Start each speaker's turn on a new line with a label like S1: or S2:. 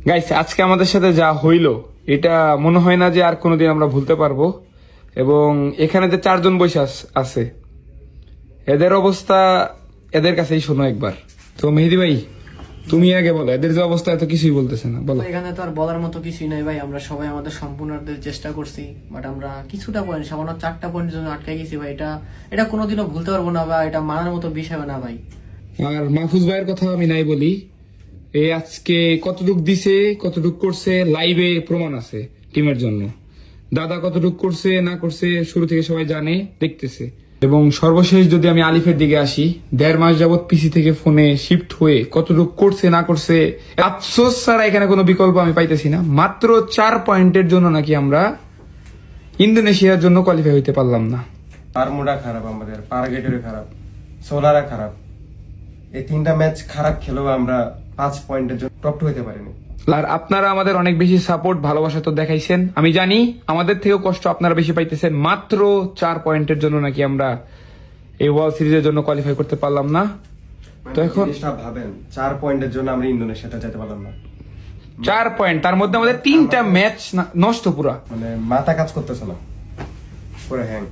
S1: Guys, আজকে আমাদের সাথে যা হইলো এটা মনে হয় না যে আর কোনোদিন আমরা ভুলতে পারবো। এবং এখানে যে 4 জন বসে আছে, এদের অবস্থা এদের কাছেই শোনো একবার। তো মেহেদি ভাই, তুমি আগে বলো, এদের যে অবস্থা এত কিছুই বলতেছে না, বলো।
S2: এখানে তো আর বলার মতো কিছুই নাই ভাই, আমরা সবাই আমাদের সম্পূর্ণ চেষ্টা করছি, বাট আমরা কিছুটা পয়েন্ট, সামান্য 4টা পয়েন্টের জন্য আটকে গেছি ভাই। এটা কোনোদিনও ভুলতে পারবো না, বা এটা মানার মতো বিষয় না ভাই।
S1: আর মাহফুজ ভাইয়ের কথা আমি নাই বলি, এই আজকে কতটুক দিছে কতটুক করছে লাইভে প্রমাণ আছে টিমের জন্য। দাদা কতটুক করছে না করছে শুরু থেকে সবাই জানে, দেখতেছে। এবং সর্বশেষ যদি আমি আলিফের দিকে আসি, 1.5 মাস যাবত পিসি থেকে ফোনে শিফট হয়ে কতটুক করছে না করছে, আফসোস ছাড়া এখানে কোনো বিকল্প আমি পাইতেছি না। মাত্র 4 পয়েন্টের জন্য নাকি আমরা ইন্দোনেশিয়ার জন্য কোয়ালিফাই হইতে পারলাম না।
S3: পারমুডা খারাপ, আমাদের পারগেটের খারাপ, সোলারা খারাপ। এই 3টা ম্যাচ খারাপ খেলেও আমরা 5 পয়েন্টের জন্য টপ 2 হতে পারিনি।
S1: আর আপনারা আমাদের অনেক বেশি সাপোর্ট ভালোবাসা তো দেখাইছেন, আমি জানি আমাদের থেকেও কষ্ট আপনারা বেশি পাইতেছেন। মাত্র 4 পয়েন্টের জন্য নাকি আমরা এই ওয়ার্ল্ড সিরিজের জন্য কোয়ালিফাই করতে পারলাম না। তো এখন
S3: জিনিসটা ভাবেন, 4 পয়েন্টের জন্য আমরা ইন্দোনেশিয়াতে যেতে পারলাম না।
S1: 4 পয়েন্ট, তার মধ্যে আমাদের 3টা ম্যাচ নষ্ট পুরা।
S3: মানে মাথা কাজ করতেছে না, পুরো হ্যাং।